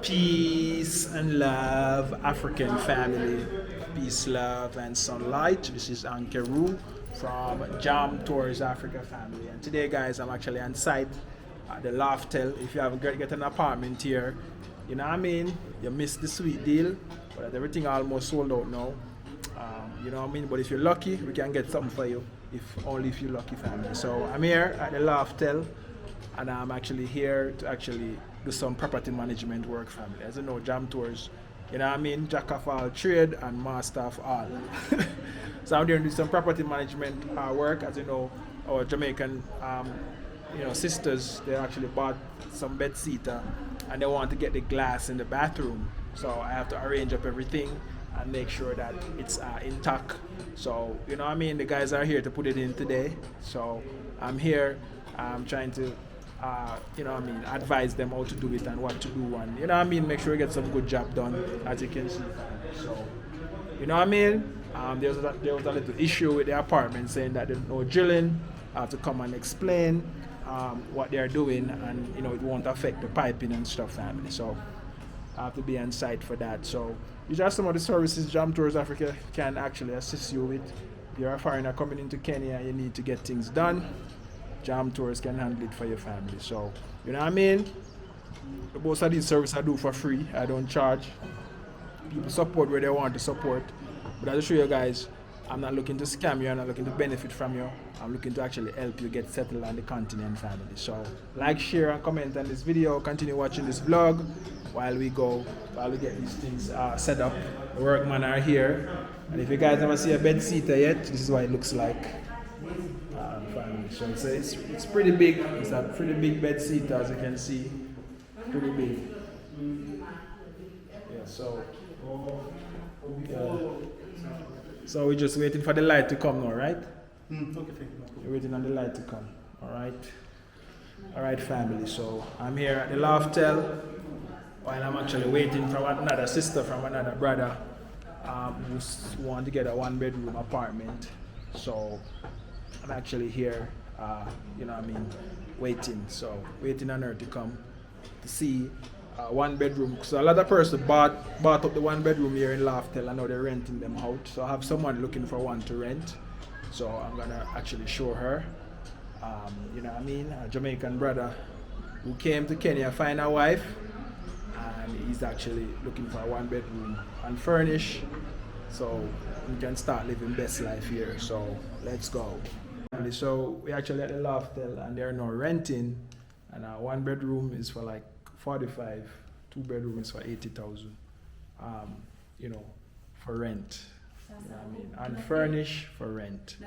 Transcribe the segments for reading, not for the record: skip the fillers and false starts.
Peace and love, African family. Peace, love, and sunlight. This is Ankeru from Jam Tours Africa family. And today, guys, I'm actually on site at the Loftel. If you haven't get an apartment here, you know what I mean? You missed the sweet deal, but everything almost sold out now. You know what I mean? But if you're lucky, we can get something for you. Only if you're lucky, family. So I'm here at the Loftel, and I'm actually here to actually do some property management work, family. As you know, Jam Tours, you know what I mean? Jack of all trade and master of all. So I'm doing some property management work. As you know, our Jamaican sisters, they actually bought some bed seater and they want to get the glass in the bathroom. So I have to arrange up everything and make sure that it's intact. So, you know what I mean? The guys are here to put it in today. So I'm here, I'm trying to advise them how to do it and what to do, and you know what I mean, make sure we get some good job done, as you can see. So, you know what I mean, there was a little issue with the apartment saying that there's no drilling. I have to come and explain what they're doing, and you know it won't affect the piping and stuff, family. So I have to be on site for that. So these are some of the services Jam Tours Africa can actually assist you with. If you're a foreigner coming into Kenya, you need to get things done. Jam Tours can handle it for your family. So, you know what I mean? Most of these services I do for free. I don't charge. People support where they want to support. But I'll show you guys, I'm not looking to scam you. I'm not looking to benefit from you. I'm looking to actually help you get settled on the continent, family. So, like, share, and comment on this video. Continue watching this vlog while we get these things set up. The workmen are here. And if you guys never see a bed seater yet, this is what it looks like. Family. So it's pretty big. It's a pretty big bed seat, as you can see. Pretty big. Yeah. So so we're just waiting for the light to come now, right? Okay. We're waiting on the light to come. All right, family. So I'm here at the Loftel while I'm actually waiting for another sister from another brother who want to get a 1-bedroom apartment. So I'm actually here, you know what I mean, waiting. So waiting on her to come to see 1-bedroom. So a lot of person bought up the 1-bedroom here in Loftel. I know they're renting them out. So I have someone looking for one to rent. So I'm gonna actually show her, you know what I mean, a Jamaican brother who came to Kenya find a wife, and he's actually looking for a 1-bedroom unfurnished. So we can start living best life here. So let's go. So we actually at the Loftel, and they're now renting, and a 1-bedroom is for like 45, 2-bedroom is for 80,000. You know, for rent. You know what I mean? Unfurnished for rent.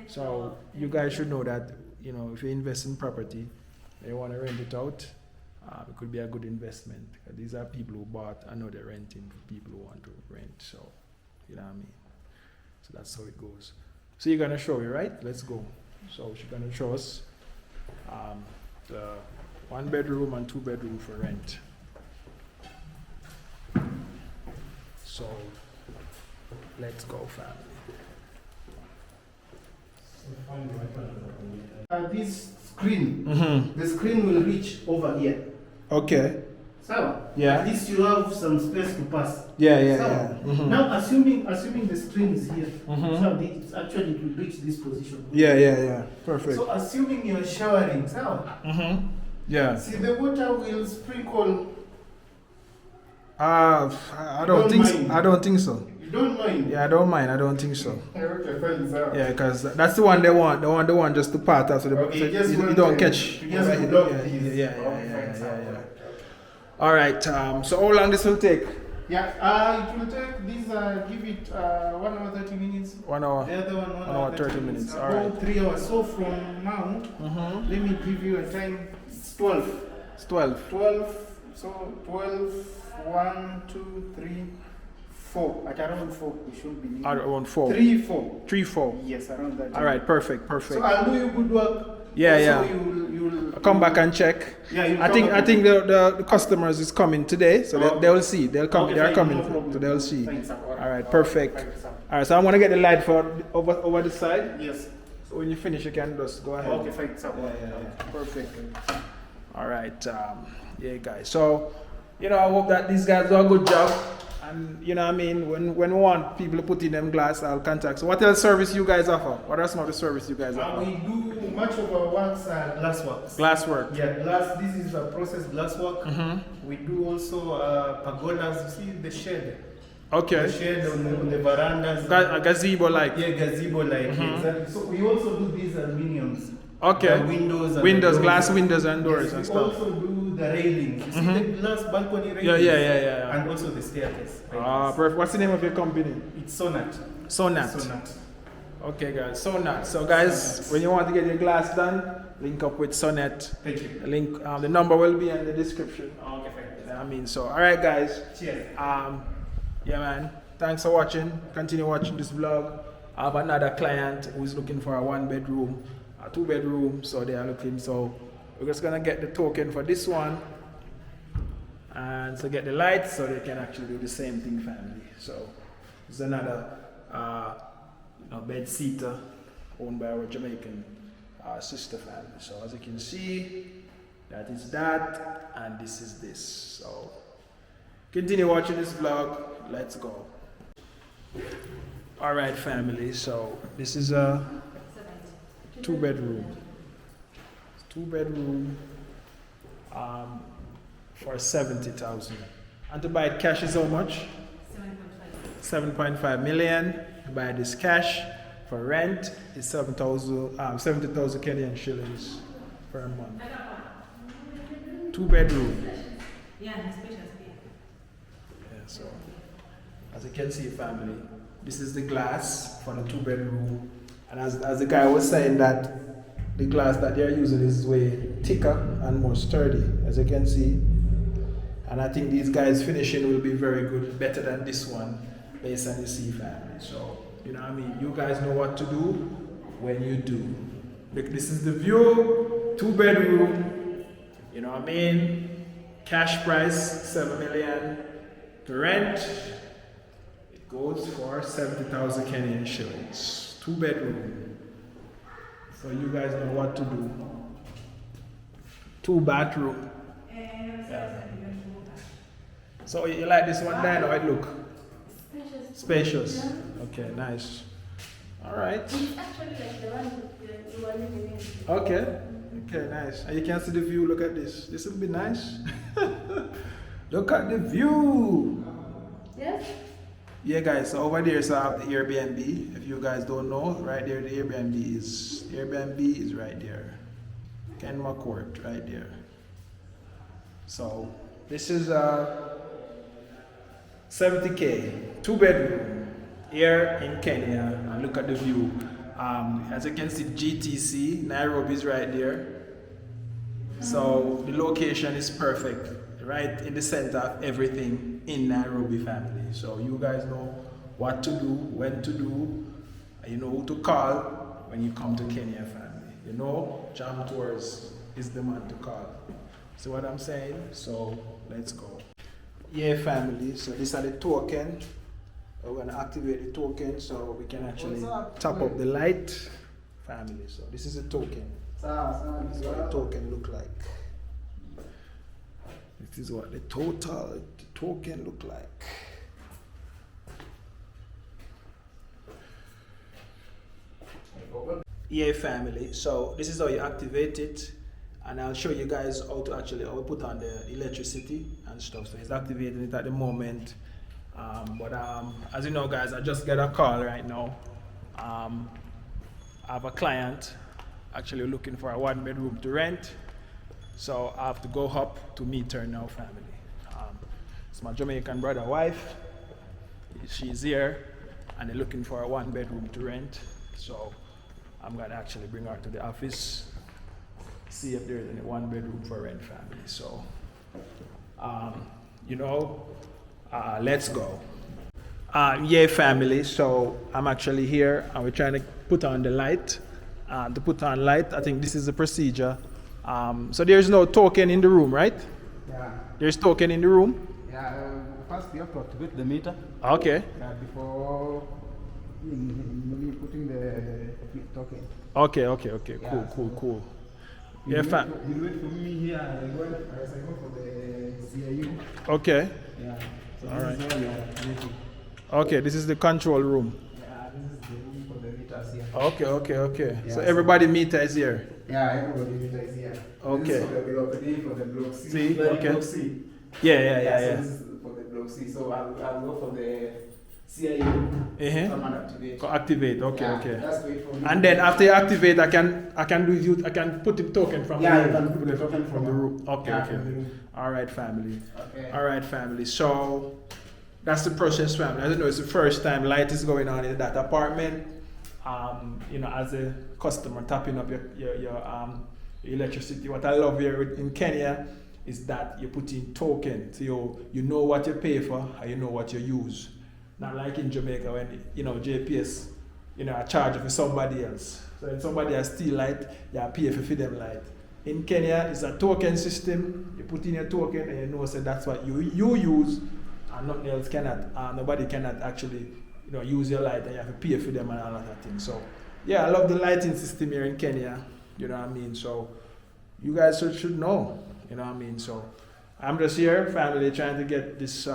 So you guys should know that, you know, if you invest in property, they want to rent it out. It could be a good investment. These are people who bought. I know they're renting for people who want to rent. So, you know what I mean? So that's how it goes. So you're gonna show me, right? Let's go. So she's gonna show us the 1-bedroom and 2-bedroom for rent. So let's go, family. This screen, the screen will reach over here. Okay. So, Yeah. at least you have some space to pass. Yeah. Now, assuming the screen is here, so it actually will reach this position. Yeah. Perfect. So, assuming you're showering, so Yeah. see the water will sprinkle. I don't think so. You don't mind? Yeah, I don't mind. I don't think so. Okay, fine, sir. Yeah, because that's the one they want. The one just to part out, so, you don't catch. Yeah. All right. So how long this will take? Yeah. It will take this. Give it 1 hour 30 minutes. 1 hour. The other one 1 hour 30 minutes. All About right. 3 hours. So from now, let me give you a time. It's 12. It's 12. 12. So 12. 1, 2, 3, 4. At around 4, we should be. Around 4. 3, 4. 3, 4. Yes, around that. All right. Perfect. So I'll do you good work. Yeah. You'll Come back and check. Yeah. I think the customers is coming today, so they will see. They'll come. Okay, They're fine, coming, no problem. so they'll see. Thanks, sir. All right. Perfect. Thanks, sir. All right. So I'm gonna get the light for over the side. Yes. So when you finish, you can just go ahead. Okay, thanks, sir. Yeah. Perfect. All right. Yeah, guys. So you know, I hope that these guys do a good job. And you know what I mean, when we want people to put in them glass, I'll contact. So what else service you guys offer? What are some of the service you guys offer? We do much of our works glass works. Glass work. Yeah, glass. This is a processed glass work. We do also pagodas. You see the shed. Okay. The shed on the verandas. A gazebo like. Yeah, gazebo like. Exactly. So we also do these aluminiums. Okay. Windows, glass windows and doors yes, and we stuff. also do the railings. You see the glass balcony railings? Yeah. And also the staircase. Ah, perfect. What's the name of your company? It's Sonat. Sonat. Okay, guys. Sonat. So, guys, when you want to get your glass done, link up with Sonat. Thank you. Link. The number will be in the description. Okay, thank you. I mean, so all right, guys. Cheers. Yeah, man. Thanks for watching. Continue watching this vlog. I have another client who's looking for a 1-bedroom, a 2-bedroom. So they are looking. So we're just gonna get the token for this one, and so get the lights so they can actually do the same thing, family. So it's another bed seater owned by our Jamaican sister family. So as you can see, that is that, and this is this. So continue watching this vlog. Let's go. All right, family. So this is a 2-bedroom. 2-bedroom for 70,000. And to buy it cash is how much? 7.5 million. To buy this cash. For rent is 70,000 Kenyan shillings per month. 2-bedroom. Yeah, spacious. Yeah, so as you can see, family, this is the glass for the 2-bedroom. And as the guy was saying, that the glass that they're using is way thicker and more sturdy, as you can see. And I think these guys' finishing will be very good, better than this one, based on the sea, family. So, you know what I mean? You guys know what to do when you do. Look, this is the view, 2-bedroom, you know what I mean? Cash price, 7 million. To rent, it goes for 70,000 Kenyan shillings. 2-bedroom. So you guys know what to do. 2-bathroom. Yeah. So you like this one, Dan? How it look? Spacious. Okay, nice. All right. It's actually like the one you were living in. Okay. Okay, nice. And you can see the view. Look at this. This will be nice. Look at the view. Yes? Yeah, guys. So over there, so I have the Airbnb. If you guys don't know, right there, the Airbnb is right there. Kenma Court, right there. So this is 70K, 2-bedroom here in Kenya. And look at the view. As you can see, GTC, Nairobi is right there. So the location is perfect, right in the center of everything in Nairobi, family. So you guys know what to do, when to do, you know who to call when you come to Kenya, family. You know, Jam Tours is the man to call. See what I'm saying? So let's go. Yeah, family. So these are the token. We're gonna activate the token so we can actually tap up the light, family. So this is a token. This is what the token look like. This is what the token look like. Yeah, family. So this is how you activate it, and I'll show you guys how to actually put on the electricity and stuff. So it's activating it at the moment. As you know, guys, I just got a call right now. I have a client actually looking for a 1-bedroom to rent, so I have to go up to meet her now, family. It's my Jamaican brother wife. She's here and they're looking for a 1-bedroom to rent, so I'm gonna actually bring her to the office, see if there's any 1-bedroom for rent, family. So let's go. Yeah, family, so I'm actually here and we're trying to put on the light. To put on light, I think this is the procedure. So there's no token in the room, right? Yeah. There's token in the room? Yeah, first we have to activate the meter. Okay. Before putting the token. Okay. Yeah, Cool. Yeah, fam. You wait for me here. I go for the CIU. Okay. Yeah. So All right. This is all your meeting. Okay, this is the control room. Yeah, this is the room for the meters here. Okay. Yeah, So everybody meter is here. Yeah, everybody meter is here. Okay. This is for the block D, for the block C. C, Like okay. Block C. Yeah. So this is for the block C. So I'll go for the CIU. Come and activate. Activate. Okay. Just wait for me. And then after you activate, I can put the token from Yeah, the you room. can put the token From the room. Okay. Yeah, from the room. All right, family. Okay. All right, family. So that's the process, family. I don't know, it's the first time light is going on in that apartment. As a customer tapping up your electricity. What I love here in Kenya is that you put in token, so you know what you pay for and you know what you use. Not like in Jamaica when JPS I charge for somebody else. So if somebody has steal light, you pay for them light. In Kenya, it's a token system. You put in your token and you know so that's what you use, and nothing else cannot. Nobody cannot actually use your light, and you have to pay for them and all of that thing. So yeah, I love the lighting system here in Kenya. You know what I mean? So you guys should know. You know what I mean? So I'm just here, family, trying to get this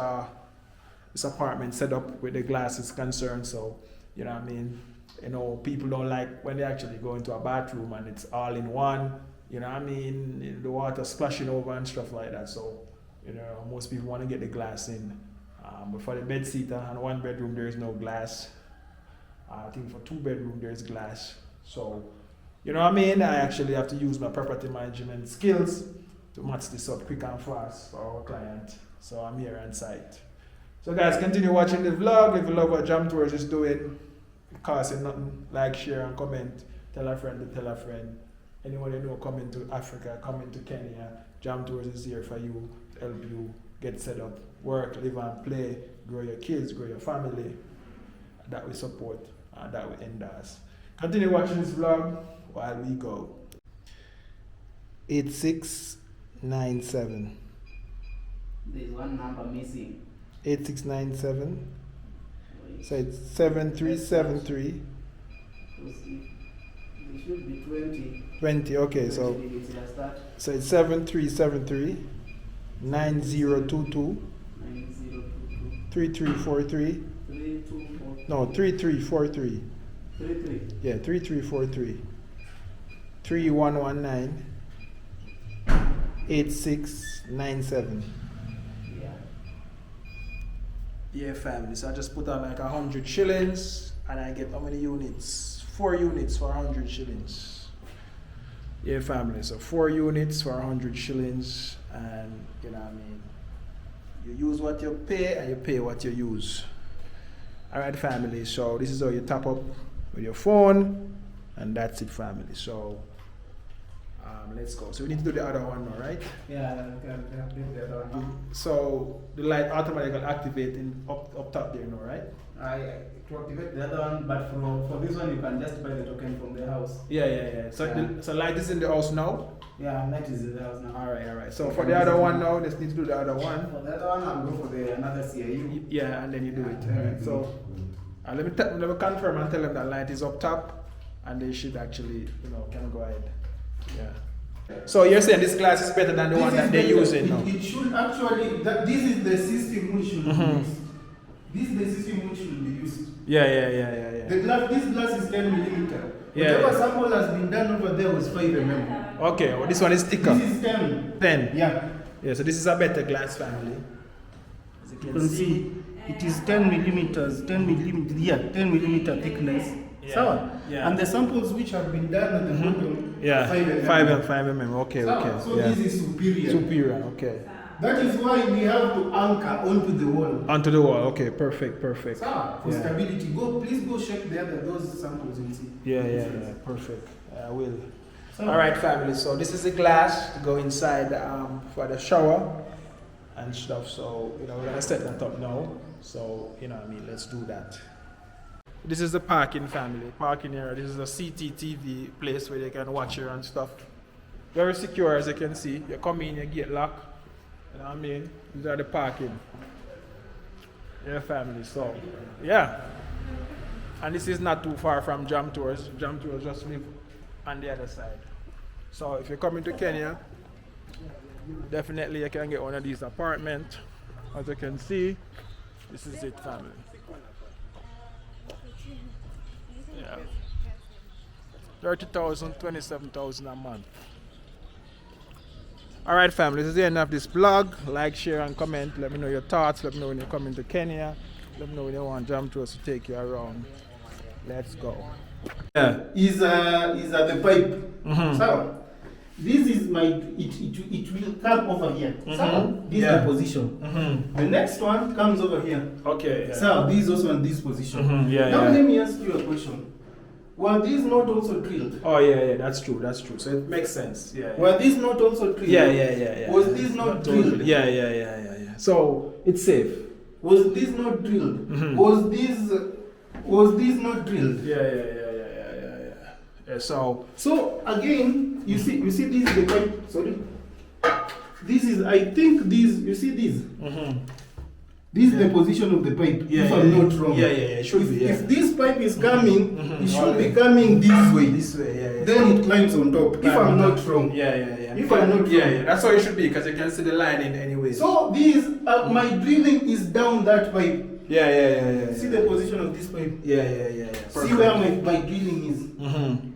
apartment set up with the glass is concerned. So you know what I mean? People don't like when they actually go into a bathroom and it's all in one. You know what I mean? The water splashing over and stuff like that. So, most people want to get the glass in. But for the bed-sitter and 1 bedroom, there is no glass. I think for 2 bedroom, there is glass. So, you know what I mean? I actually have to use my property management skills to match this up quick and fast for our client. So I'm here on site. So guys, continue watching the vlog. If you love what Jam Tours is doing, it costs you nothing. Like, share, and comment. Tell a friend to tell a friend. Anyone you know coming to Africa, coming to Kenya, Jam Tours is here for you to help you get set up, work, live and play, grow your kids, grow your family. That we support, that we endorse. Continue watching this vlog while we go. 8697. There's one number missing. 8697. So it's 7373. It should be 20. 20, okay, so it's 7373 9022 3343. No, 3343. 33. Yeah, 3343. 3119 8697. Yeah, family. So I just put on like 100 shillings and I get how many units? 4 units for 100 shillings. Yeah, family. So 4 units for 100 shillings, and you know what I mean? You use what you pay and you pay what you use. Alright, family. So this is how you tap up with your phone, and that's it, family. So let's go. So we need to do the other one now, right? Yeah, I can do the other one. So the light automatically activate up top there now, right? To activate the other one, but for this one you can just buy the token from the house. Yeah. So light is in the house now? Yeah, light is in the house now. Alright. So for the other one now, let's need to do the other one. For the other one, I'll go for another CIU. Yeah, and then you do it. Alright. So let me confirm and tell them that light is up top, and they should actually, can go ahead. Yeah. So you're saying this glass is better than the one that they're using now? It should actually, this is the system which should be used. This is the system which should be used. Yeah. This glass is 10 millimeter. Yeah. Whatever sample has been done over there was 5 mm. Okay, well this one is thicker. This is 10. 10? Yeah. Yeah, so this is a better glass, family. As you can see. It is 10 millimeters, 10 millimeter thickness. Yeah. Yeah. And the samples which have been done at the bottom, 5 mm. Okay. So Yeah. this is superior. Superior, okay. That is why we have to anchor onto the wall. Onto the wall, okay, perfect. For stability. Please go check those samples and see. Yeah, perfect. I will. Alright, family, so this is the glass to go inside for the shower and stuff. So, we're gonna set that up now. So, let's do that. This is the parking, family. Parking area. This is a CCTV place where they can watch here and stuff. Very secure, as you can see. You come in, your gate lock. You know what I mean? These are the parking. Yeah, family. So, yeah. And this is not too far from Jam Tours. Jam Tours just live on the other side. So if you're coming to Kenya, definitely you can get one of these apartments. As you can see, this is it, family. Yeah. 30,000, 27,000 a month. Alright family, this is the end of this vlog. Like, share and comment. Let me know your thoughts. Let me know when you're coming to Kenya. Let me know when you want Jam Tours to take you around. Let's go. Yeah. Is the pipe. So this is my it will come over here. So this is the position. The next one comes over here. Okay. Yeah. So this is also in this position. Now let me ask you a question. Were these not also drilled? Oh yeah, that's true. So it makes sense. Yeah. Were these not also drilled? Yeah. Was this not drilled? Yeah. So it's safe. Was this not drilled? Was this not drilled? Yeah. So again, you see this is the pipe. Sorry. This is, I think this, you see this? This is the position of the pipe, if I'm not wrong. Yeah, it should be. If this pipe is coming, it should be coming this way. Yeah. Then it climbs on top, if I'm not wrong. Yeah. If I'm not wrong. Yeah. That's how it should be, because you can see the line in any way. So this, my drilling is down that pipe. Yeah. See the position of this pipe? Yeah. See where my drilling is?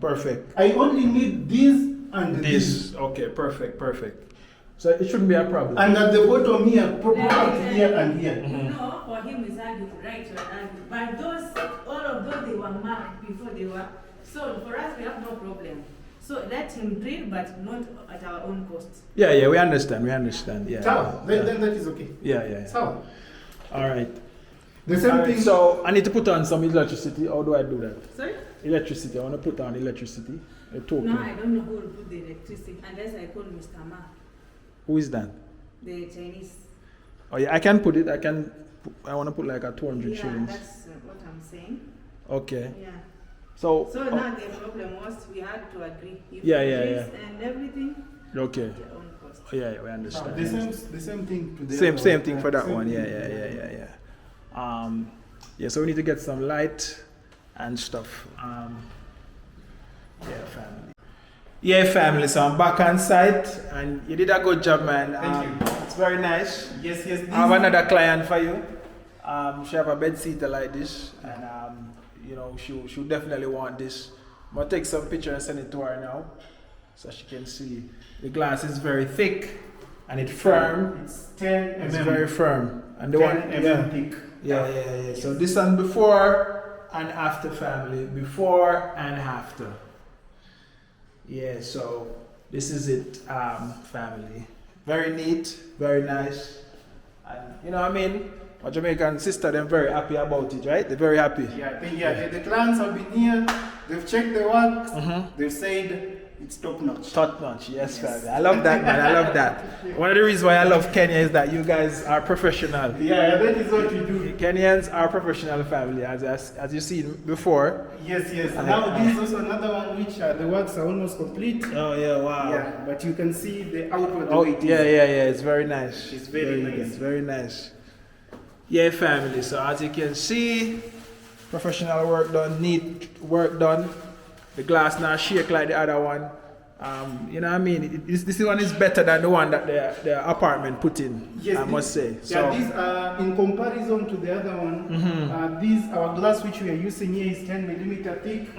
Perfect. I only need this and this. Okay, perfect. So it shouldn't be a problem. And at the bottom here, properly here and here. No, for him it's argued right or argued. But those, all of those, they were marked before they were. So for us, we have no problem. So let him drill, but not at our own cost. Yeah, we understand. Yeah. So, then that is okay. Yeah. So, all right. The same thing. So I need to put on some electricity. How do I do that? Sorry? Electricity. I want to put on electricity. No, I don't know who will put the electricity unless I call Mr. Ma. Who is that? The Chinese. Oh yeah, I can put it. I want to put like a 200 shillings. Yeah, that's what I'm saying. Okay. Yeah. So Now the problem was we had to agree. If Yeah. And everything. Okay. At your own cost. Yeah, we understand. The same thing to the Same thing for that one. Yeah. So we need to get some light and stuff. Yeah, family. So I'm back on site, and you did a good job, man. Thank you. It's very nice. Yes. I have another client for you. She have a bed seater like this, and she'll definitely want this. I'm gonna take some picture and send it to her now, so she can see. The glass is very thick, and it's firm. It's 10 mm. It's very firm, and the 10 one mm thick. Yeah. So this one before and after, family. Before and after. Yeah, so this is it, family. Very neat, very nice. And you know what I mean? My Jamaican sister, they're very happy about it, right? They're very happy. Yeah, the clients have been here, they've checked the work, they've said it's top notch. Top notch, yes, family. I love that, man. I love that. One of the reasons why I love Kenya is that you guys are professional. Yeah, that is what we do. Kenyans are professional family, as you seen before. Yes. Now this is also another one which the works are almost complete. Oh yeah, wow. Yeah, but you can see the outward Oh way it is. yeah. It's very nice. It's very nice. Good, very nice. Yeah, family. So as you can see, professional work done, neat work done. The glass now shake like the other one. You know what I mean? This one is better than the one that the apartment put in. Yes, I must say. So yeah, these are in comparison to the other one. Our glass which we are using here is 10 mm thick,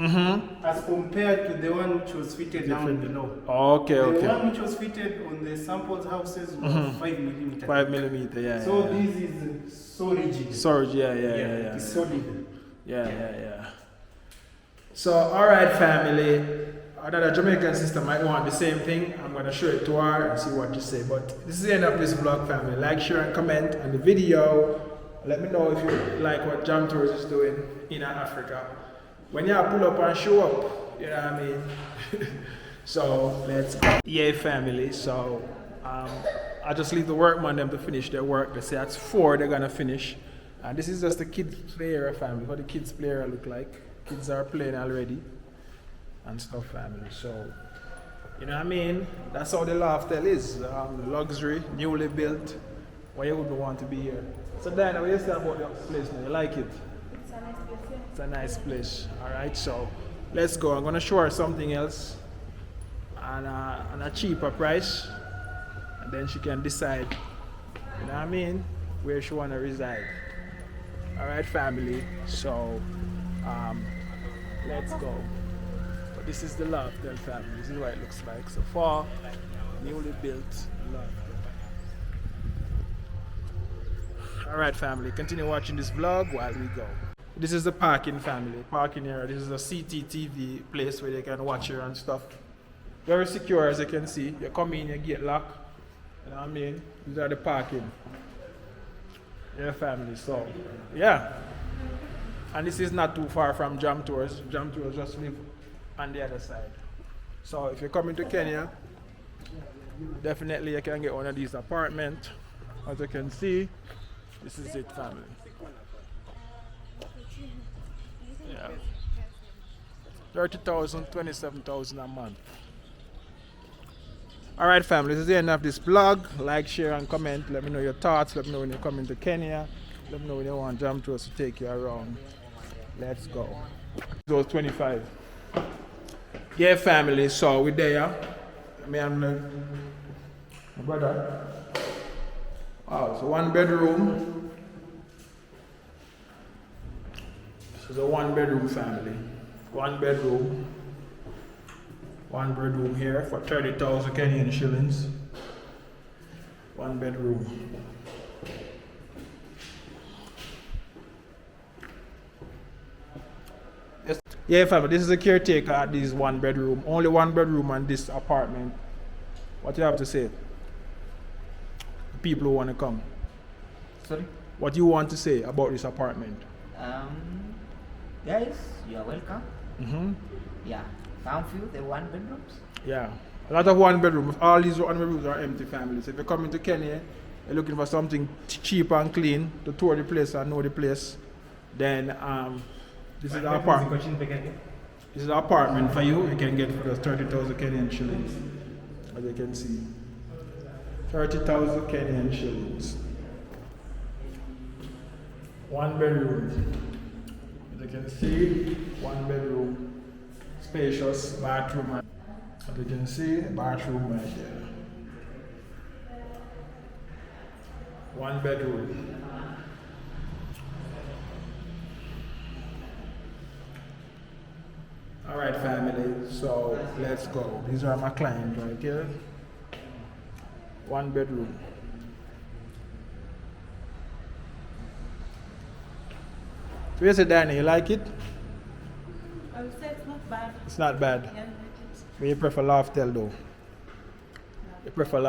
as compared to the one which was fitted down below. Okay. The one which was fitted on the samples houses was 5 mm. 5 mm, yeah. So this is so rigid. Storage, yeah. It's solid. Yeah. So, alright, family. Another Jamaican sister might want the same thing. I'm going to show it to her and see what you say. But this is the end of this vlog, family. Like, share, and comment on the video. Let me know if you like what Jam Tours is doing in Africa. When you pull up and show up, you know what I mean? So, let's go. Yeah, family. So, I just leave the workman them to finish their work. They say at 4 they're going to finish. And this is just the kids' play area, family. What the kids' play area look like. Kids are playing already and stuff, family. So, you know what I mean? That's how the lifestyle is. Luxury, newly built. Why you wouldn't want to be here? So, Diana, what do you say about the place now? You like it? It's a nice place, yeah. It's a nice place. Alright, so let's go. I'm going to show her something else. on a cheaper price, and then she can decide, you know what I mean, where she want to reside. All right, family. So let's go. But this is the Loftel family. This is what it looks like so far. Newly built Loftel. All right, family. Continue watching this vlog while we go. This is the parking family. Parking area. This is a CCTV place where they can watch you and stuff. Very secure, as you can see. You come in, you get locked. You know what I mean? These are the parking. Yeah, family. So, yeah. And this is not too far from Jam Tours. Jam Tours just live on the other side. So, if you're coming to Kenya, definitely you can get one of these apartments. As you can see, this is it, family. Yeah. 30,000, 27,000 a month. Alright, family, this is the end of this vlog. Like, share, and comment. Let me know your thoughts. Let me know when you're coming to Kenya. Let me know when you want Jam Tours to take you around. Let's go. Those 25. Yeah, family, so we're there. Me and my brother. Wow, it's a 1 bedroom. This is a 1 bedroom family. 1 bedroom. 1 bedroom here for 30,000 Kenyan shillings. 1 bedroom. Yes. Yeah, family, this is a caretaker at this 1 bedroom. Only 1 bedroom on this apartment. What do you have to say? People who want to come. Sorry? What do you want to say about this apartment? Guys, you are welcome. Mm-hmm. Yeah, found few the 1 bedrooms. Yeah, a lot of 1 bedrooms. All these 1 bedrooms are empty families. If you're coming to Kenya, you're looking for something cheap and clean to tour the place and know the place, then this is the apartment. This is the apartment for you. You can get for just 30,000 Kenyan shillings, as you can see. 30,000 Kenyan shillings. 1 bedroom. As you can see, 1 bedroom, spacious bathroom. As you can see, bathroom right there. 1 bedroom. All right, family. So let's go. These are my clients right here. 1 bedroom. So you say, Danny, you like it? I would say it's not bad. It's not bad. Yeah, But you prefer Loftel though? You prefer